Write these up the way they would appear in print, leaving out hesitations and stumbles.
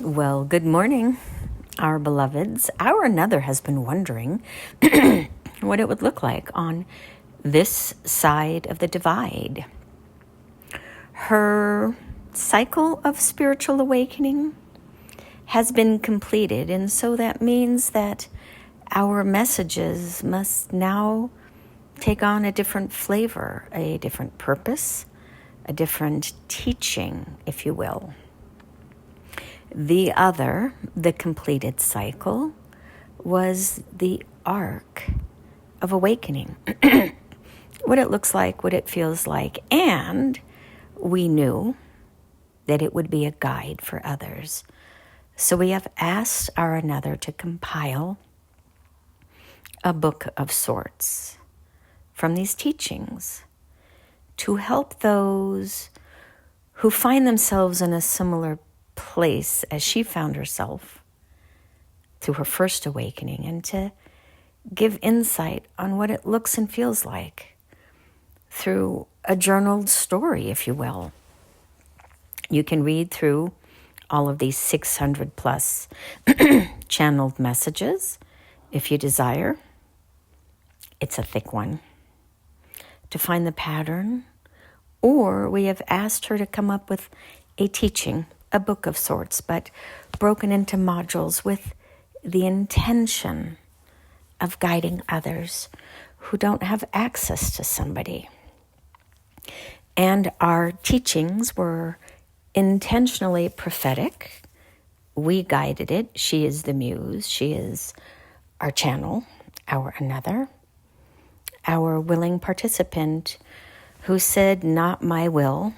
Well, good morning, our beloveds. Our another has been wondering what it would look like on this side of the divide. Her cycle of spiritual awakening has been completed, and so that means that our messages must now take on a different flavor, a different purpose, a different teaching, if you will. The completed cycle, was the arc of awakening. What it looks like, what it feels like, and we knew that it would be a guide for others. So we have asked our another to compile a book of sorts from these teachings to help those who find themselves in a similar place as she found herself through her first awakening, and to give insight on what it looks and feels like through a journaled story, if you will. You can read through all of these 600 plus channeled messages if you desire. It's a thick one. To find the pattern, or we have asked her to come up with a teaching, a book of sorts, but broken into modules with the intention of guiding others who don't have access to somebody. And our teachings were intentionally prophetic. We guided it. She is the muse. She is our channel, our another, our willing participant who said, "Not my will,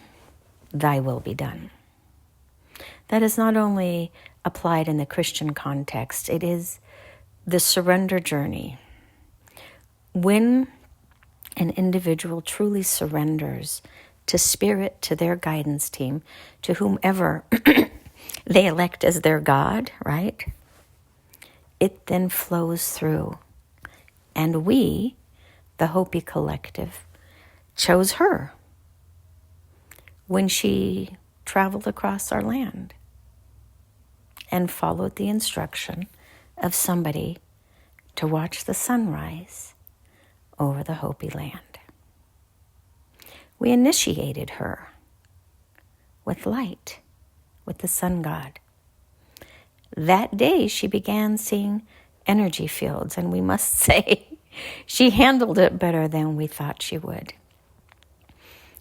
thy will be done." That is not only applied in the Christian context, it is the surrender journey. When an individual truly surrenders to spirit, to their guidance team, to whomever they elect as their God, right? It then flows through. And we, the Hopi Collective, chose her when she traveled across our land and followed the instruction of somebody to watch the sunrise over the Hopi land. We initiated her with light, with the sun god. That day she began seeing energy fields, and we must say she handled it better than we thought she would,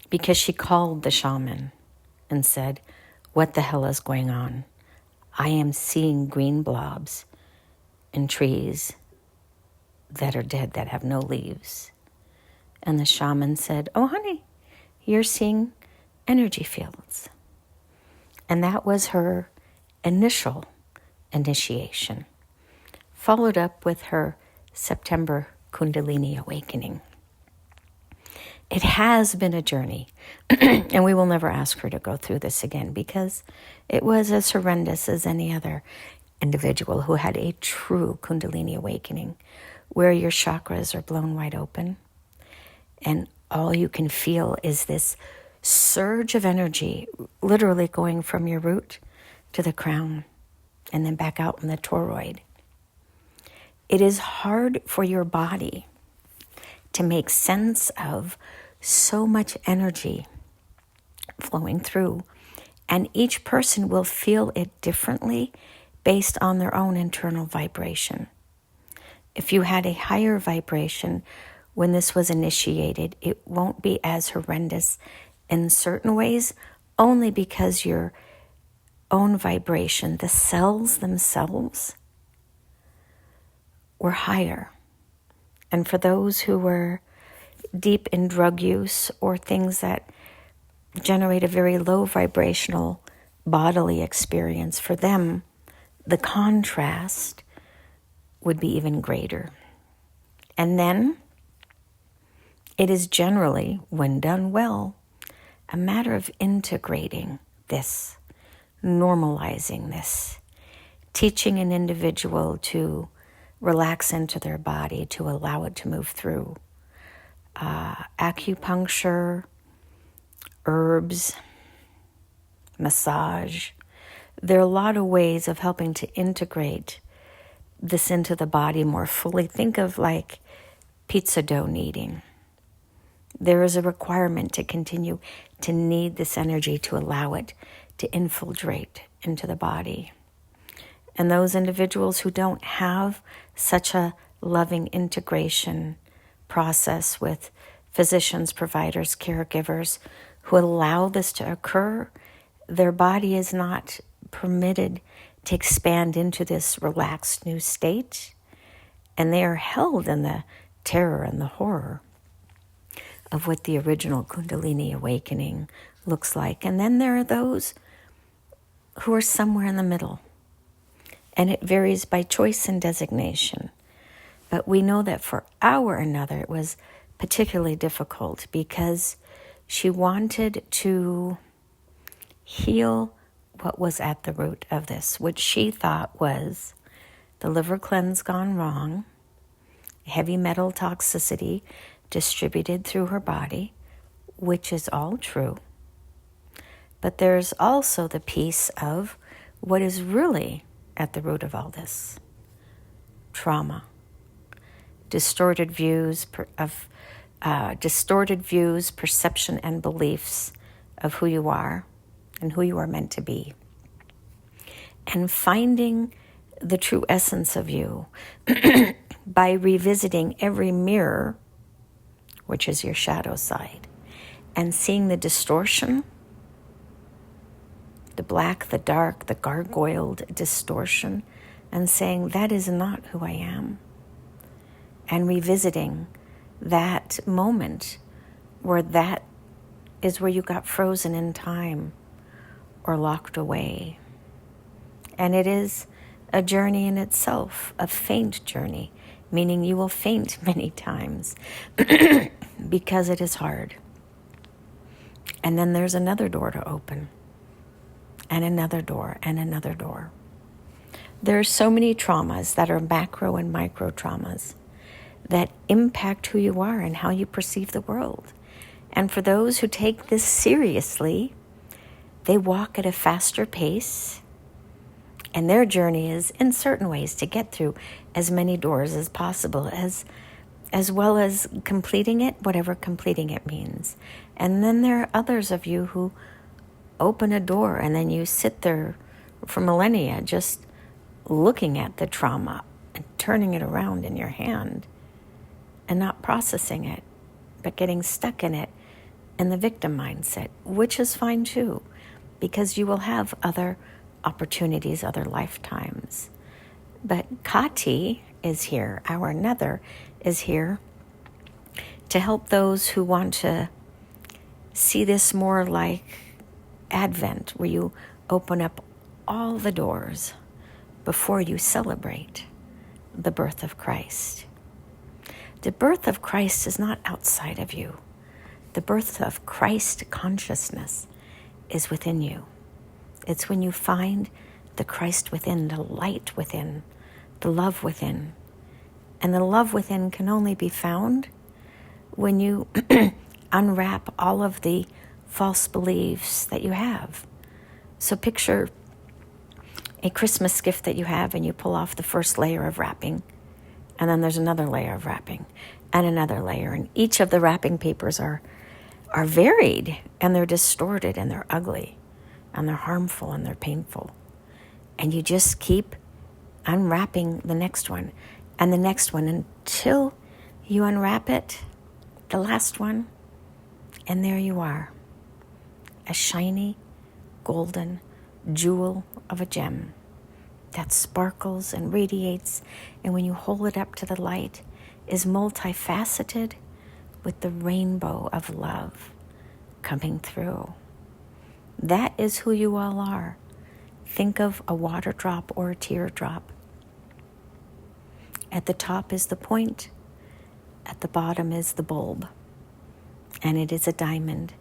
because she called the shaman and said, "What the hell is going on? I am seeing green blobs in trees that are dead, that have no leaves." And the shaman said, "Oh, honey, you're seeing energy fields." And that was her initial initiation, followed up with her September Kundalini awakening. It has been a journey, and we will never ask her to go through this again, because it was as horrendous as any other individual who had a true Kundalini awakening, where your chakras are blown wide open, and all you can feel is this surge of energy, literally going from your root to the crown, and then back out in the toroid. It is hard for your body to make sense of so much energy flowing through, and each person will feel it differently based on their own internal vibration. If you had a higher vibration when this was initiated, it won't be as horrendous in certain ways, only because your own vibration, the cells themselves, were higher. And for those who were deep in drug use or things that generate a very low vibrational bodily experience, for them, the contrast would be even greater. And then it is generally, when done well, a matter of integrating this, normalizing this, teaching an individual to relax into their body, to allow it to move through. Acupuncture, herbs, massage, There are a lot of ways of helping to integrate this into the body more fully. Think of like pizza dough kneading. There is a requirement to continue to knead this energy to allow it to infiltrate into the body. And those individuals who don't have such a loving integration process with physicians, providers, caregivers who allow this to occur, their body is not permitted to expand into this relaxed new state, and they are held in the terror and the horror of what the original Kundalini awakening looks like. And then there are those who are somewhere in the middle, and it varies by choice and designation. But we know that for our another, it was particularly difficult because she wanted to heal what was at the root of this, which she thought was the liver cleanse gone wrong, heavy metal toxicity distributed through her body, which is all true. But there's also the piece of what is really at the root of all this: trauma, distorted views, perception, and beliefs of who you are and who you are meant to be, and finding the true essence of you by revisiting every mirror, which is your shadow side, and seeing the distortion, the black, the dark, the gargoyled distortion, and saying, that is not who I am. And revisiting that moment where that is where you got frozen in time or locked away. And it is a journey in itself, a faint journey, meaning you will faint many times because it is hard. And then there's another door to open, and another door, and another door. There are so many traumas that are macro and micro traumas that impact who you are and how you perceive the world. And for those who take this seriously, they walk at a faster pace, and their journey is, in certain ways, to get through as many doors as possible, as well as completing it, whatever completing it means. And then there are others of you who open a door and then you sit there for millennia just looking at the trauma and turning it around in your hand and not processing it, but getting stuck in it in the victim mindset, which is fine too, because you will have other opportunities, other lifetimes. But Kati is here, our another is here to help those who want to see this more like Advent, where you open up all the doors before you celebrate the birth of Christ. The birth of Christ is not outside of you. The birth of Christ consciousness is within you. It's when you find the Christ within, the light within, the love within. And the love within can only be found when you unwrap all of the false beliefs that you have. So picture a Christmas gift that you have, and you pull off the first layer of wrapping, and then there's another layer of wrapping and another layer, and each of the wrapping papers are varied, and they're distorted, and they're ugly, and they're harmful, and they're painful. And you just keep unwrapping the next one and the next one until you unwrap it, the last one, and there you are, a shiny, golden jewel of a gem that sparkles and radiates, and when you hold it up to the light, is multifaceted with the rainbow of love coming through. That is who you all are. Think of a water drop or a teardrop. At the top is the point, at the bottom is the bulb, and it is a diamond,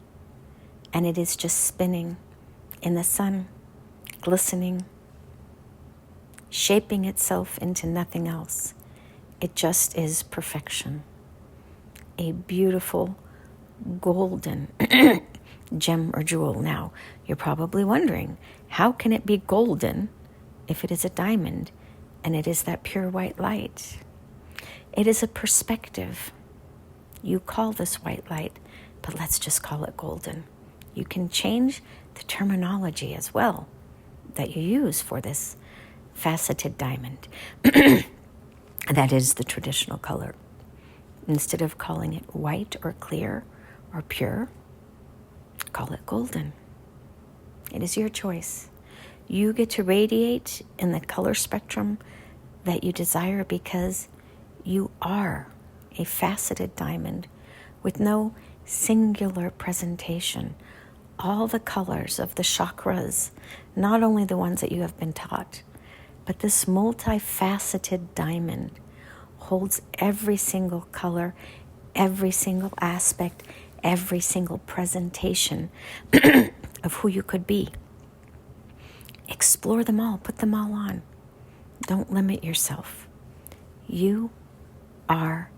and it is just spinning in the sun, glistening, shaping itself into nothing else. It just is perfection. A beautiful, golden, gem or jewel. Now, you're probably wondering, how can it be golden if it is a diamond and it is that pure white light? It is a perspective. You call this white light, but let's just call it golden. You can change the terminology as well that you use for this faceted diamond. That is the traditional color. Instead of calling it white or clear or pure, call it golden. It is your choice. You get to radiate in the color spectrum that you desire because you are a faceted diamond with no singular presentation. All the colors of the chakras, not only the ones that you have been taught, but this multifaceted diamond holds every single color, every single aspect, every single presentation of who you could be. Explore them all, put them all on. Don't limit yourself. You are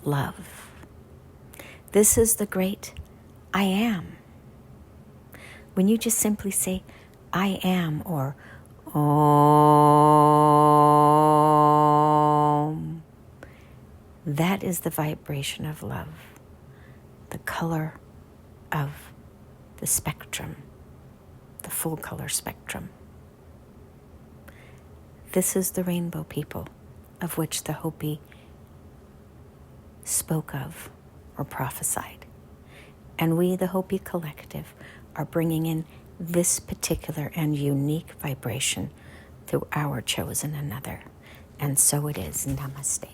love. This is the great I am. When you just simply say, I am, or Om, that is the vibration of love, the color of the spectrum, the full color spectrum. This is the rainbow people of which the Hopi spoke of or prophesied. And we, the Hopi collective, are bringing in this particular and unique vibration through our chosen another. And so it is. Namaste.